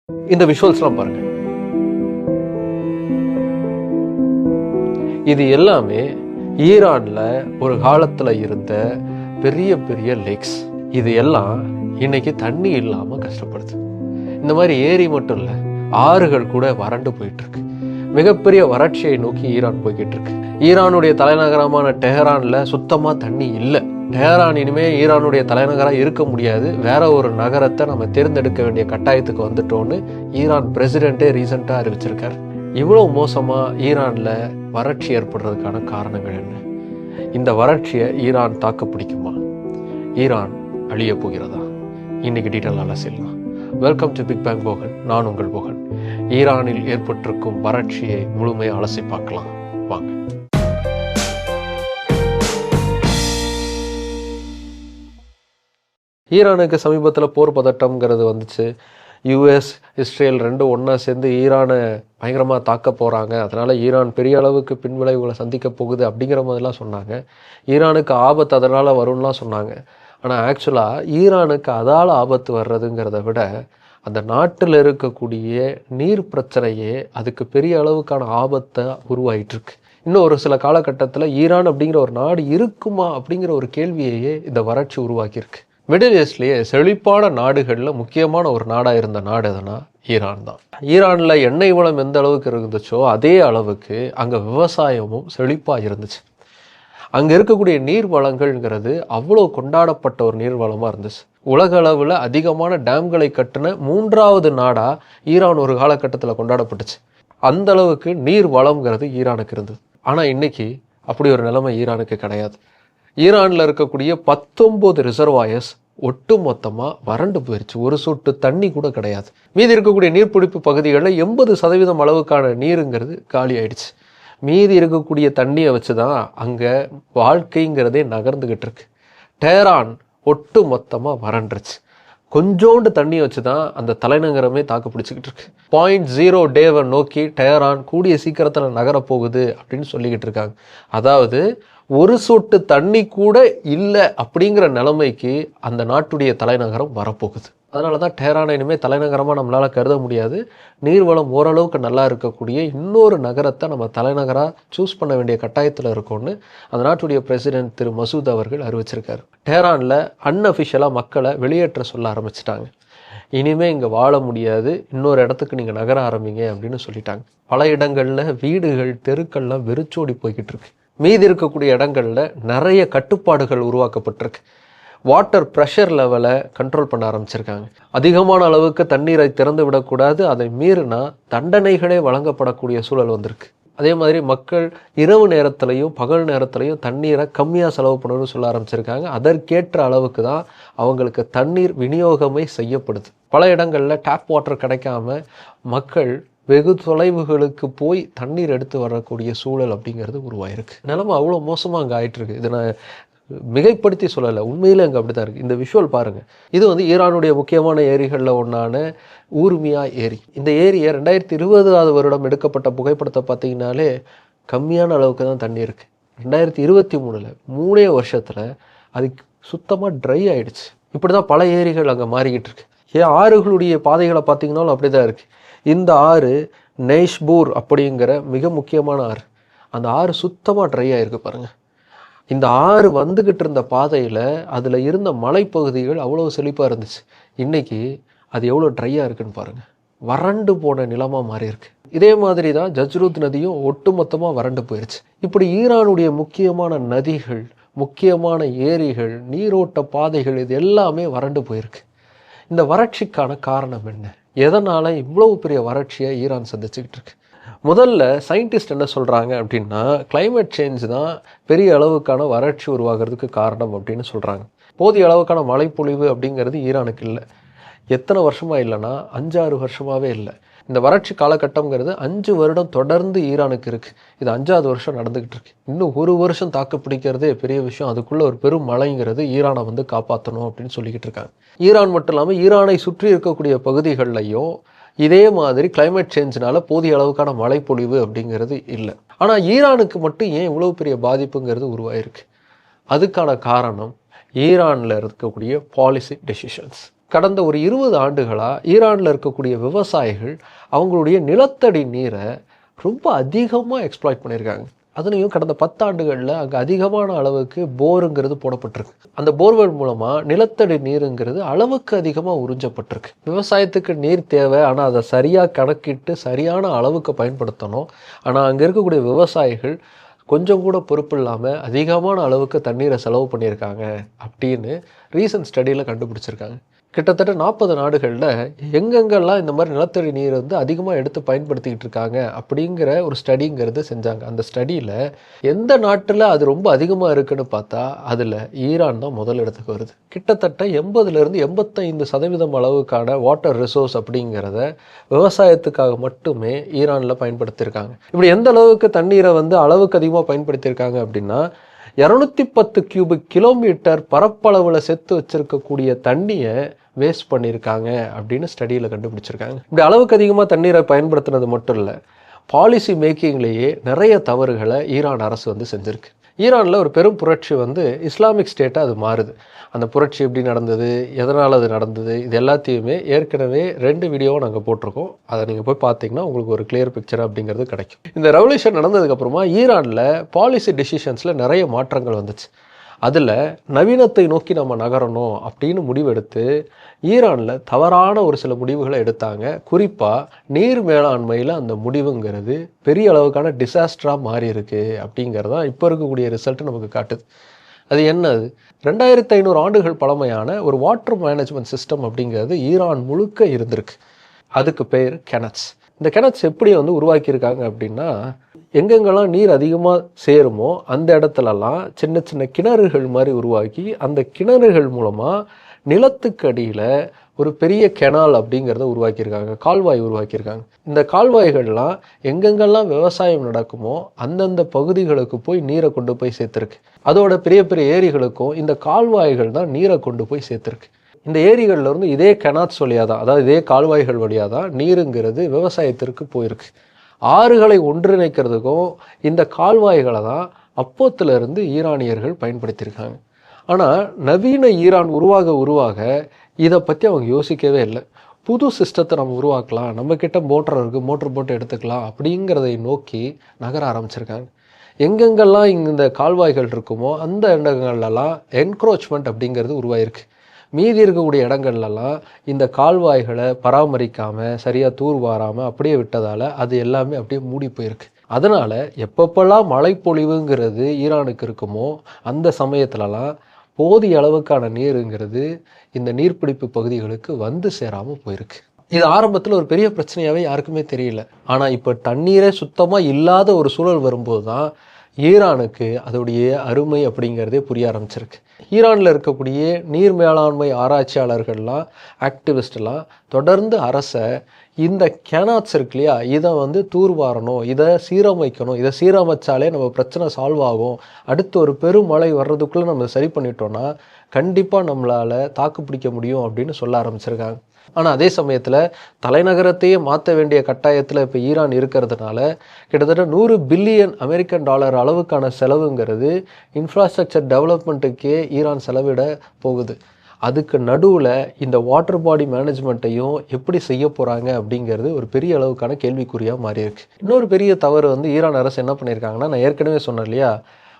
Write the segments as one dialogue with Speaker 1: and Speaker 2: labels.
Speaker 1: இந்த விஷுவல்ஸ்லாம் பாருங்க. இது எல்லாமே ஈரான்ல ஒரு காலத்துல இருந்த பெரிய பெரிய லேக்ஸ். இது எல்லாம் இன்னைக்கு தண்ணி இல்லாம கஷ்டப்படுது. இந்த மாதிரி ஏரி மட்டும் இல்ல, ஆறுகள் கூட வறண்டு போயிட்டு இருக்கு. மிகப்பெரிய வறட்சியை நோக்கி ஈரான் போய்கிட்டு இருக்கு. ஈரானுடைய தலைநகரமான டெஹரான்ல சுத்தமா தண்ணி இல்லை. டெஹரான் இனிமே ஈரானுடைய தலைநகராக இருக்க முடியாது, வேற ஒரு நகரத்தை நம்ம தேர்ந்தெடுக்க வேண்டிய கட்டாயத்துக்கு வந்துட்டோன்னு ஈரான் பிரசிடென்ட்டே ரீசெண்டாக அறிவிச்சிருக்காரு. இவ்வளவு மோசமா ஈரான்ல வறட்சி ஏற்படுறதுக்கான காரணங்கள் என்ன? இந்த வறட்சியை ஈரான் தாக்க பிடிக்குமா? ஈரான் அழிய போகிறதா? இன்னைக்கு டீட்டெயில் அலசிடலாம். Welcome to big bang Bogan. நான் உங்கள் போகன். ஈரானில் ஏற்பட்டிருக்கும் வறட்சியை முழுமையாக அலசி பார்க்கலாம் வாங்க. ஈரானுக்கு சமீபத்தில் போர் பதட்டம்ங்கிறது வந்துச்சு. யூஎஸ் இஸ்ரேல் ரெண்டும் ஒன்றா சேர்ந்து ஈரானை பயங்கரமாக தாக்க போகிறாங்க, அதனால் ஈரான் பெரிய அளவுக்கு பின்விளைவுகளை சந்திக்க போகுது அப்படிங்கிற மாதிரிலாம் சொன்னாங்க. ஈரானுக்கு ஆபத்து அதனால் வரும்லாம் சொன்னாங்க. ஆனால் ஆக்சுவலாக ஈரானுக்கு அதால் ஆபத்து வர்றதுங்கிறத விட அந்த நாட்டில் இருக்கக்கூடிய நீர் பிரச்சனையே அதுக்கு பெரிய அளவுக்கான ஆபத்தை உருவாயிட்டுருக்கு. இன்னும் ஒரு சில காலகட்டத்தில் ஈரான் அப்படிங்கிற ஒரு நாடு இருக்குமா அப்படிங்கிற ஒரு கேள்வியையே இந்த வறட்சி உருவாக்கியிருக்கு. மிடில் ஈஸ்ட்லேயே செழிப்பான நாடுகளில் முக்கியமான ஒரு நாடாக இருந்த நாடு எதுனா ஈரான் தான். ஈரானில் எண்ணெய் வளம் எந்த அளவுக்கு இருந்துச்சோ அதே அளவுக்கு அங்கே விவசாயமும் செழிப்பாக இருந்துச்சு. அங்கே இருக்கக்கூடிய நீர் வளங்கள்ங்கிறது அவ்வளோ கொண்டாடப்பட்ட ஒரு நீர் வளமாக இருந்துச்சு. உலக அளவில் அதிகமான டேம்களை கட்டின 3வது நாடாக ஈரான் ஒரு காலகட்டத்தில் கொண்டாடப்பட்டுச்சு. அந்த அளவுக்கு நீர் வளம்ங்கிறது ஈரானுக்கு இருந்தது. ஆனால் இன்னைக்கு அப்படி ஒரு நிலைமை ஈரானுக்கு கிடையாது. ஈரானில் இருக்கக்கூடிய 19 ரிசர்வாயர்ஸ் ஒட்டு மொத்தமாக வறண்டு போயிடுச்சு. ஒரு சொட்டு தண்ணி கூட கிடையாது. மீதி இருக்கக்கூடிய நீர்பிடிப்பு பகுதிகளில் 80% அளவுக்கான நீருங்கிறது காலி ஆயிடுச்சு. மீதி இருக்கக்கூடிய தண்ணியை வச்சு தான் அங்கே வாழ்க்கைங்கிறதே நகர்ந்துக்கிட்டு இருக்கு. டெஹரான் ஒட்டு மொத்தமாக வறண்டுருச்சு. கொஞ்சோண்டு தண்ணியை வச்சு தான் அந்த தலைநகரமே தாக்கு பிடிச்சிக்கிட்டு இருக்கு. 0.0 டேவை நோக்கி டெஹரான் கூடிய சீக்கிரத்தில் நகரப்போகுது அப்படின்னு சொல்லிக்கிட்டு இருக்காங்க. அதாவது ஒரு சொட்டு தண்ணி கூட இல்லை அப்படிங்கிற நிலைமைக்கு அந்த நாட்டுடைய தலைநகரம் வரப்போகுது. அதனால தான் டெஹரானை இனிமேல் தலைநகரமாக நம்மளால் கருத முடியாது. நீர்வளம் ஓரளவுக்கு நல்லா இருக்கக்கூடிய இன்னொரு நகரத்தை நம்ம தலைநகராக சூஸ் பண்ண வேண்டிய கட்டாயத்தில் இருக்கோன்னு அந்த நாட்டுடைய பிரசிடென்ட் திரு மசூத் அவர்கள் அறிவிச்சிருக்காரு. டெஹரானில் அன்அஃபிஷியலாக மக்களை வெளியேற்ற சொல்ல ஆரம்பிச்சிட்டாங்க. இனிமேல் இங்கே வாழ முடியாது, இன்னொரு இடத்துக்கு நீங்கள் நகர ஆரம்பிங்க அப்படின்னு சொல்லிட்டாங்க. பல இடங்களில் வீடுகள் தெருக்கள்லாம் வெறிச்சோடி போய்கிட்டு இருக்கு. மீதி இருக்கக்கூடிய இடங்களில் நிறைய கட்டுப்பாடுகள் உருவாக்கப்பட்டிருக்கு. வாட்டர் ப்ரெஷர் லெவலை கண்ட்ரோல் பண்ண ஆரம்பிச்சிருக்காங்க. அதிகமான அளவுக்கு தண்ணீரை திறந்து விடக்கூடாது, அதை மீறினா தண்டனைகளே வழங்கப்படக்கூடிய சூழல் வந்திருக்கு. அதே மாதிரி மக்கள் இரவு நேரத்துலையும் பகல் நேரத்துலையும் தண்ணீரை கம்மியாக செலவு பண்ணணும்னு சொல்ல ஆரம்பிச்சிருக்காங்க. அதற்கேற்ற அளவுக்கு தான் அவங்களுக்கு தண்ணீர் விநியோகமே செய்யப்படுது. பல இடங்களில் டேப் வாட்டர் கிடைக்காம மக்கள் வெகு தொலைவுகளுக்கு போய் தண்ணீர் எடுத்து வரக்கூடிய சூழல் அப்படிங்கிறது உருவாயிருக்கு. நிலைமை அவ்வளோ மோசமாக அங்கே ஆயிட்டுருக்கு. இதை நான் மிகைப்படுத்தி சொல்லலை, உண்மையில் அங்கே அப்படி தான் இருக்குது. இந்த விஷுவல் பாருங்கள். இது ஈரானுடைய முக்கியமான ஏரிகளில் ஒன்றான ஊர்மியா ஏரி. இந்த ஏரியை 2020 வருடம் எடுக்கப்பட்ட புகைப்படத்தை பார்த்தீங்கன்னாலே கம்மியான அளவுக்கு தான் தண்ணி இருக்குது. 2023 3 வருஷத்தில் அது சுத்தமாக ட்ரை ஆகிடுச்சு. இப்படி தான் பல ஏரிகள் அங்கே மாறிக்கிட்டு இருக்கு. ஆறுகளுடைய பாதைகளை பார்த்தீங்கன்னாலும் அப்படி தான் இருக்குது. இந்த ஆறு நெய்ஷ்பூர் அப்படிங்கிற மிக முக்கியமான ஆறு. அந்த ஆறு சுத்தமாக ட்ரை ஆகிருக்கு பாருங்கள். இந்த ஆறு வந்துக்கிட்டு இருந்த பாதையில் அதில் இருந்த மலைப்பகுதிகள் அவ்வளோ செழிப்பாக இருந்துச்சு. இன்றைக்கி அது எவ்வளோ ட்ரையாக இருக்குன்னு பாருங்கள். வறண்டு போன நிலமாக மாறி இருக்கு. இதே மாதிரி தான் ஜஜ்ரூத் நதியும் ஒட்டுமொத்தமாக வறண்டு போயிடுச்சு. இப்படி ஈரானுடைய முக்கியமான நதிகள், முக்கியமான ஏரிகள், நீரோட்ட பாதைகள் இது எல்லாமே வறண்டு போயிருக்கு. இந்த வறட்சிக்கான காரணம் என்ன? எதனால் இவ்வளவு பெரிய வறட்சியை ஈரான் சந்திச்சுக்கிட்டு இருக்கு? முதல்ல சயின்டிஸ்ட் என்ன சொல்கிறாங்க அப்படின்னா, கிளைமேட் சேஞ்ச் தான் பெரிய அளவுக்கான வறட்சி உருவாகிறதுக்கு காரணம் அப்படின்னு சொல்கிறாங்க. போதிய அளவுக்கான மழைப்பொழிவு அப்படிங்கிறது ஈரானுக்கு இல்லை. எத்தனை வருஷமாக இல்லைன்னா 5-6 வருஷமாகவே இல்லை. இந்த வறட்சி காலகட்டங்கிறது 5 வருடம் தொடர்ந்து ஈரானுக்கு இருக்குது. இது 5வது வருஷம் நடந்துக்கிட்டு இருக்கு. இன்னும் 1 வருஷம் தாக்கு பிடிக்கிறதே பெரிய விஷயம். அதுக்குள்ளே ஒரு பெரும் மழைங்கிறது ஈரானை காப்பாற்றணும் அப்படின்னு சொல்லிக்கிட்டு இருக்காங்க. ஈரான் மட்டும் இல்லாமல் ஈரானை சுற்றி இருக்கக்கூடிய பகுதிகள்லையும் இதே மாதிரி கிளைமேட் சேஞ்சினால போதிய அளவுக்கான மழைப்பொழிவு அப்படிங்கிறது இல்லை. ஆனால் ஈரானுக்கு மட்டும் ஏன் இவ்வளோ பெரிய பாதிப்புங்கிறது உருவாயிருக்கு? அதுக்கான காரணம் ஈரானில் இருக்கக்கூடிய பாலிசி டெசிஷன்ஸ். கடந்த ஒரு 20 ஆண்டுகளாக ஈரானில் இருக்கக்கூடிய விவசாயிகள் அவங்களுடைய நிலத்தடி நீரை ரொம்ப அதிகமாக எக்ஸ்ப்ளாய்ட் பண்ணியிருக்காங்க. அதுலேயும் கடந்த 10 ஆண்டுகளில் அங்கே அதிகமான அளவுக்கு போருங்கிறது போடப்பட்டிருக்கு. அந்த போர்வெல் மூலமாக நிலத்தடி நீருங்கிறது அளவுக்கு அதிகமாக உறிஞ்சப்பட்டிருக்கு. விவசாயத்துக்கு நீர் தேவை, ஆனால் அதை சரியாக கணக்கிட்டு சரியான அளவுக்கு பயன்படுத்தணும். ஆனால் அங்கே இருக்கக்கூடிய விவசாயிகள் கொஞ்சம் கூட பொறுப்பு இல்லாமல் அதிகமான அளவுக்கு தண்ணீரை செலவு பண்ணியிருக்காங்க அப்படின்னு ரீசன்ட் ஸ்டடியில் கண்டுபிடிச்சிருக்காங்க. கிட்டத்தட்ட 40 நாடுகளில் எங்கெங்கெல்லாம் இந்த மாதிரி நிலத்தடி நீர் வந்து அதிகமாக எடுத்து பயன்படுத்திக்கிட்டு இருக்காங்க அப்படிங்கிற ஒரு ஸ்டடிங்கிறது செஞ்சாங்க. அந்த ஸ்டடியில் எந்த நாட்டில் அது ரொம்ப அதிகமாக இருக்குன்னு பார்த்தா அதில் ஈரான் தான் முதல் இடத்துக்கு வருது. கிட்டத்தட்ட 80லேருந்து 85% அளவுக்கான வாட்டர் ரிசோர்ஸ் அப்படிங்கிறத விவசாயத்துக்காக மட்டுமே ஈரானில் பயன்படுத்தியிருக்காங்க. இப்படி எந்த அளவுக்கு தண்ணீரை வந்து அளவுக்கு அதிகமாக பயன்படுத்தியிருக்காங்க அப்படின்னா 210 கியூபிக் கிலோமீட்டர் பரப்பளவில் செத்து வச்சிருக்கக்கூடிய தண்ணியை வேஸ்ட் பண்ணியிருக்காங்க அப்படின்னு ஸ்டடியில் கண்டுபிடிச்சிருக்காங்க. இப்படி அளவுக்கு அதிகமாக தண்ணீரை பயன்படுத்தினது மட்டும் இல்லை, பாலிசி மேக்கிங்லேயே நிறைய தவறுகளை ஈரான் அரசு வந்து செஞ்சுருக்கு. ஈரானில் ஒரு பெரும் புரட்சி வந்து இஸ்லாமிக் ஸ்டேட்டாக அது மாறுது. அந்த புரட்சி எப்படி நடந்தது, எதனால் அது நடந்தது, இது எல்லாத்தையுமே ஏற்கனவே 2 வீடியோவை நாங்கள் போட்டிருக்கோம். அதை நீங்கள் போய் பார்த்தீங்கன்னா உங்களுக்கு ஒரு கிளியர் பிக்சர் அப்படிங்கிறது கிடைக்கும். இந்த ரெவல்யூஷன் நடந்ததுக்கப்புறமா ஈரானில் பாலிசி டிசிஷன்ஸில் நிறைய மாற்றங்கள் வந்துச்சு. அதில் நவீனத்தை நோக்கி நம்ம நகரணும் அப்படின்னு முடிவெடுத்து ஈரானில் தவறான ஒரு சில முடிவுகளை எடுத்தாங்க. குறிப்பாக நீர் மேலாண்மையில் அந்த முடிவுங்கிறது பெரிய அளவுக்கான டிசாஸ்டராக மாறி இருக்கு அப்படிங்கிறதான் இப்போ இருக்கக்கூடிய ரிசல்ட் நமக்கு காட்டுது. அது என்னது? 2500 ஆண்டுகள் பழமையான ஒரு வாட்டர் மேனேஜ்மெண்ட் சிஸ்டம் அப்படிங்கிறது ஈரான் முழுக்க இருந்திருக்கு. அதுக்கு பேர் கெனட்ஸ். இந்த கெனட்ஸ் எப்படி வந்து உருவாக்கியிருக்காங்க அப்படின்னா, எங்கெங்கெல்லாம் நீர் அதிகமாக சேருமோ அந்த இடத்துலலாம் சின்ன சின்ன கிணறுகள் மாதிரி உருவாக்கி அந்த கிணறுகள் மூலமாக நிலத்துக்கு அடியில் ஒரு பெரிய கெனால் அப்படிங்கிறத உருவாக்கியிருக்காங்க, கால்வாய் உருவாக்கியிருக்காங்க. இந்த கால்வாய்கள்லாம் எங்கெங்கெல்லாம் விவசாயம் நடக்குமோ அந்தந்த பகுதிகளுக்கு போய் நீரை கொண்டு போய் சேர்த்துருக்கு. அதோட பெரிய பெரிய ஏரிகளுக்கும் இந்த கால்வாய்கள் தான் நீரை கொண்டு போய் சேர்த்துருக்கு. இந்த ஏரிகளில் இருந்து இதே கெனாட்ஸ் வழியாக தான், அதாவது இதே கால்வாய்கள் வழியாக தான் நீருங்கிறது விவசாயத்திற்கு போயிருக்கு. ஆறுகளை ஒன்றிணைக்கிறதுக்கும் இந்த கால்வாய்களை தான் அப்போத்திலிருந்து ஈரானியர்கள் பயன்படுத்தியிருக்காங்க. ஆனால் நவீன ஈரான் உருவாக இதை பற்றி அவங்க யோசிக்கவே இல்லை. புது சிஸ்டத்தை நம்ம உருவாக்கலாம், நம்மக்கிட்ட மோட்டர் இருக்குது, மோட்டர் போட்டு எடுத்துக்கலாம் அப்படிங்கிறதை நோக்கி நகர ஆரம்பிச்சிருக்காங்க. எங்கெங்கெல்லாம் இந்த கால்வாய்கள் இருக்குமோ அந்த இடங்கள்லாம் என்க்ரோச்மெண்ட் அப்படிங்கிறது உருவாயிருக்கு. மீதி இருக்கக்கூடிய இடங்கள்லாம் இந்த கால்வாய்களை பராமரிக்காமல் சரியாக தூர்வாராமல் அப்படியே விட்டதால் அது எல்லாமே அப்படியே மூடி போயிருக்கு. அதனால் எப்பப்பெல்லாம் மழைப்பொழிவுங்கிறது ஈரானுக்கு இருக்குமோ அந்த சமயத்துலலாம் போதிய அளவுக்கான நீருங்கிறது இந்த நீர்பிடிப்பு பகுதிகளுக்கு வந்து சேராமல் போயிருக்கு. இது ஆரம்பத்தில் ஒரு பெரிய பிரச்சனையாகவே யாருக்குமே தெரியல. ஆனால் இப்போ தண்ணீரே சுத்தமாக இல்லாத ஒரு சூழல் வரும்போது தான் ஈரானுக்கு அதோடைய அருமை அப்படிங்கிறதே புரிய ஆரம்பிச்சிருக்கு. ஈரானில் இருக்கக்கூடிய நீர் மேலாண்மை ஆராய்ச்சியாளர்கள்லாம் ஆக்டிவிஸ்டெலாம் தொடர்ந்து அரசை இந்த கெனாட்ஸ் இருக்கு இல்லையா, இதை வந்து தூர்வாரணும், இதை சீரமைக்கணும், இதை சீரமைச்சாலே நம்ம பிரச்சனை சால்வ் ஆகும், அடுத்து ஒரு பெருமழை வர்றதுக்குள்ளே நம்ம சரி பண்ணிட்டோன்னா கண்டிப்பாக நம்மளால் தாக்கு பிடிக்க முடியும் அப்படின்னு சொல்ல ஆரம்பிச்சிருக்காங்க. ஆனால் அதே சமயத்தில் தலைநகரத்தையே மாற்ற வேண்டிய கட்டாயத்தில் இப்போ ஈரான் இருக்கிறதுனால கிட்டத்தட்ட 100 பில்லியன் அமெரிக்கன் டாலர் அளவுக்கான செலவுங்கிறது இன்ஃப்ராஸ்ட்ரக்சர் டெவலப்மெண்ட்டுக்கே ஈரான் செலவிட போகுது. அதுக்கு நடுவில் இந்த வாட்டர் பாடி மேனேஜ்மெண்ட்டையும் எப்படி செய்ய போகிறாங்க அப்படிங்கிறது ஒரு பெரிய அளவுக்கான கேள்விக்குறியாக மாறி இருக்கு. இன்னொரு பெரிய தவறு வந்து ஈரான் அரசு என்ன பண்ணியிருக்காங்கன்னா, நான் ஏற்கனவே சொன்னேன் இல்லையா,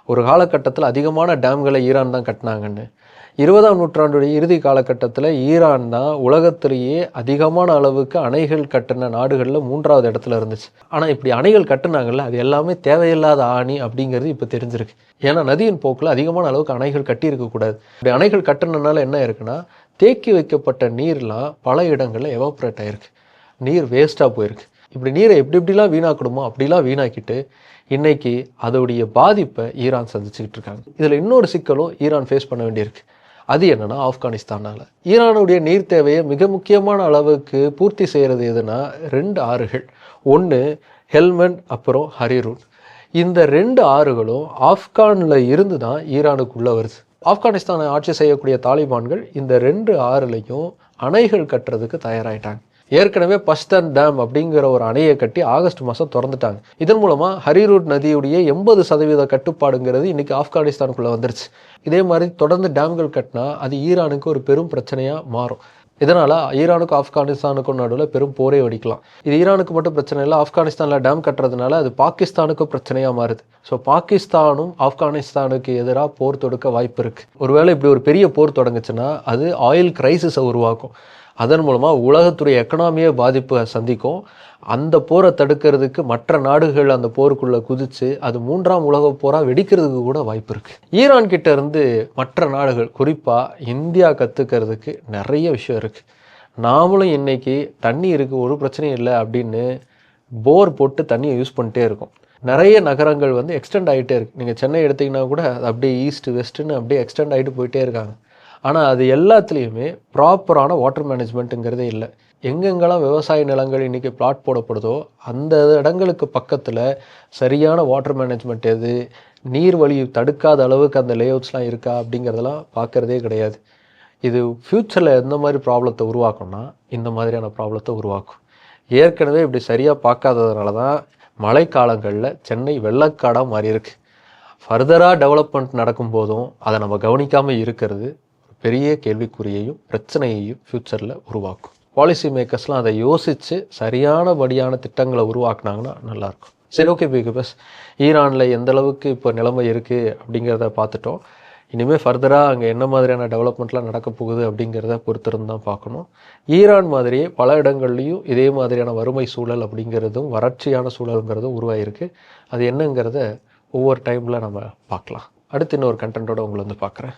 Speaker 1: ஒரு காலகட்டத்தில் அதிகமான டேம்களை ஈரான் தான் கட்டினாங்கன்னு. 20ஆம் நூற்றாண்டுடைய இறுதி காலகட்டத்தில் ஈரான் தான் உலகத்திலேயே அதிகமான அளவுக்கு அணைகள் கட்டின நாடுகளில் 3வது இடத்துல இருந்துச்சு. ஆனால் இப்படி அணைகள் கட்டினாங்கல்ல, அது எல்லாமே தேவையில்லாத ஆணி அப்படிங்கிறது இப்போ தெரிஞ்சிருக்கு. ஏன்னா நதியின் போக்கில் அதிகமான அளவுக்கு அணைகள் கட்டியிருக்கக்கூடாது. இப்படி அணைகள் கட்டினதுனால என்ன இருக்குன்னா, தேக்கி வைக்கப்பட்ட நீர்லாம் பல இடங்களில் எவாப்ரேட் ஆகிருக்கு, நீர் வேஸ்ட்டாக போயிருக்கு. இப்படி நீரை எப்படிலாம் வீணாக்கணுமோ அப்படிலாம் வீணாக்கிட்டு இன்னைக்கு அதோடைய பாதிப்பை ஈரான் சந்திச்சுக்கிட்டு இருக்காங்க. இதில் இன்னொரு சிக்கலும் ஈரான் ஃபேஸ் பண்ண வேண்டியிருக்கு. அது என்னன்னா, ஆப்கானிஸ்தானால் ஈரானுடைய நீர் தேவையை மிக முக்கியமான அளவுக்கு பூர்த்தி செய்கிறது எதுனா 2 ஆறுகள். ஒன்று ஹெல்மண்ட், அப்புறம் ஹரிரூன். இந்த 2 ஆறுகளும் ஆப்கானில் இருந்து தான் ஈரானுக்குள்ளே வருது. ஆப்கானிஸ்தானை ஆட்சி செய்யக்கூடிய தாலிபான்கள் இந்த 2 ஆறுலையும் அணைகள் கட்டுறதுக்கு தயாராகிட்டாங்க. ஏற்கனவே பஷ்தன் டேம் அப்படிங்கிற ஒரு அணையை கட்டி ஆகஸ்ட் மாதம் திறந்துட்டாங்க. இதன் மூலமாக ஹரிரூட் நதியுடைய 80% கட்டுப்பாடுங்கிறது இன்றைக்கி ஆப்கானிஸ்தானுக்குள்ளே வந்துருச்சு. இதே மாதிரி தொடர்ந்து டேம்கள் கட்டினா அது ஈரானுக்கு ஒரு பெரும் பிரச்சனையாக மாறும். இதனால் ஈரானுக்கும் ஆப்கானிஸ்தானுக்கும் நடுவில் பெரும் போரே வெடிக்கலாம். இது ஈரானுக்கு மட்டும் பிரச்சனை இல்லை, ஆப்கானிஸ்தானில் டேம் கட்டுறதுனால அது பாகிஸ்தானுக்கும் பிரச்சனையாக மாறுது. ஸோ பாகிஸ்தானும் ஆப்கானிஸ்தானுக்கு எதிராக போர் தொடுக்க வாய்ப்பு இருக்குது. ஒருவேளை இப்படி ஒரு பெரிய போர் தொடங்குச்சுன்னா அது ஆயில் கிரைசிஸை உருவாக்கும். அதன் மூலமாக உலகத்துடைய எக்கனாமியே பாதிப்பு சந்திக்கும். அந்த போரை தடுக்கிறதுக்கு மற்ற நாடுகள் அந்த போருக்குள்ளே குதித்து அது 3ஆம் உலகப் போராக வெடிக்கிறதுக்கு கூட வாய்ப்பு இருக்குது. ஈரான் கிட்ட இருந்து மற்ற நாடுகள், குறிப்பாக இந்தியா கற்றுக்கிறதுக்கு நிறைய விஷயம் இருக்குது. நாமளும் இன்றைக்கி தண்ணி இருக்குது, ஒரு பிரச்சனையும் இல்லை அப்படின்னு போர் போட்டு தண்ணியை யூஸ் பண்ணிட்டே இருக்கோம். நிறைய நகரங்கள் எக்ஸ்டெண்ட் ஆகிட்டே இருக்குது. நீங்கள் சென்னை எடுத்திங்கன்னா கூட அது அப்படியே ஈஸ்ட் வெஸ்ட்டுன்னு அப்படியே எக்ஸ்டெண்ட் ஆகிட்டு போயிட்டே இருக்காங்க. ஆனால் அது எல்லாத்துலேயுமே ப்ராப்பரான வாட்டர் மேனேஜ்மெண்ட்டுங்கிறதே இல்லை. எங்கெங்கெல்லாம் விவசாய நிலங்கள் இன்றைக்கி பிளாட் போடப்படுதோ அந்த இடங்களுக்கு பக்கத்தில் சரியான வாட்டர் மேனேஜ்மெண்ட் எது, நீர் வழி தடுக்காத அளவுக்கு அந்த லேஅவுட்ஸ்லாம் இருக்கா அப்படிங்கிறதெல்லாம் பார்க்குறதே கிடையாது. இது ஃப்யூச்சரில் எந்த மாதிரி ப்ராப்ளத்தை உருவாக்கும்னா இந்த மாதிரியான ப்ராப்ளத்தை உருவாக்கும். ஏற்கனவே இப்படி சரியாக பார்க்காததுனால தான் மழைக்காலங்களில் சென்னை வெள்ளக்காடாக மாறி இருக்கு. ஃபர்தராக டெவலப்மெண்ட் நடக்கும்போதும் அதை நம்ம கவனிக்காமல் இருக்கிறது பெரிய கேள்விக்குறியையும் பிரச்சனையையும் ஃப்யூச்சரில் உருவாக்கும். பாலிசி மேக்கர்ஸ்லாம் அதை யோசித்து சரியானபடியான திட்டங்களை உருவாக்குனாங்கன்னா நல்லாயிருக்கும். சரி, ஓகே பிகாஸ் ஈரானில் எந்த அளவுக்கு இப்போ நிலைமை இருக்குது அப்படிங்கிறத பார்த்துட்டோம். இனிமேல் ஃபர்தராக அங்கே என்ன மாதிரியான டெவலப்மெண்ட்லாம் நடக்க போகுது அப்படிங்கிறத பொறுத்திருந்து தான் பார்க்கணும். ஈரான் மாதிரியே பல இடங்கள்லையும் இதே மாதிரியான வறுமை சூழல் அப்படிங்கிறதும் வறட்சியான சூழலுங்கிறதும் உருவாகிருக்கு. அது என்னங்கிறத ஒவ்வொரு டைமில் நம்ம பார்க்கலாம். அடுத்து இன்னொரு கண்டென்ட்டோட உங்களை பார்க்குறேன்.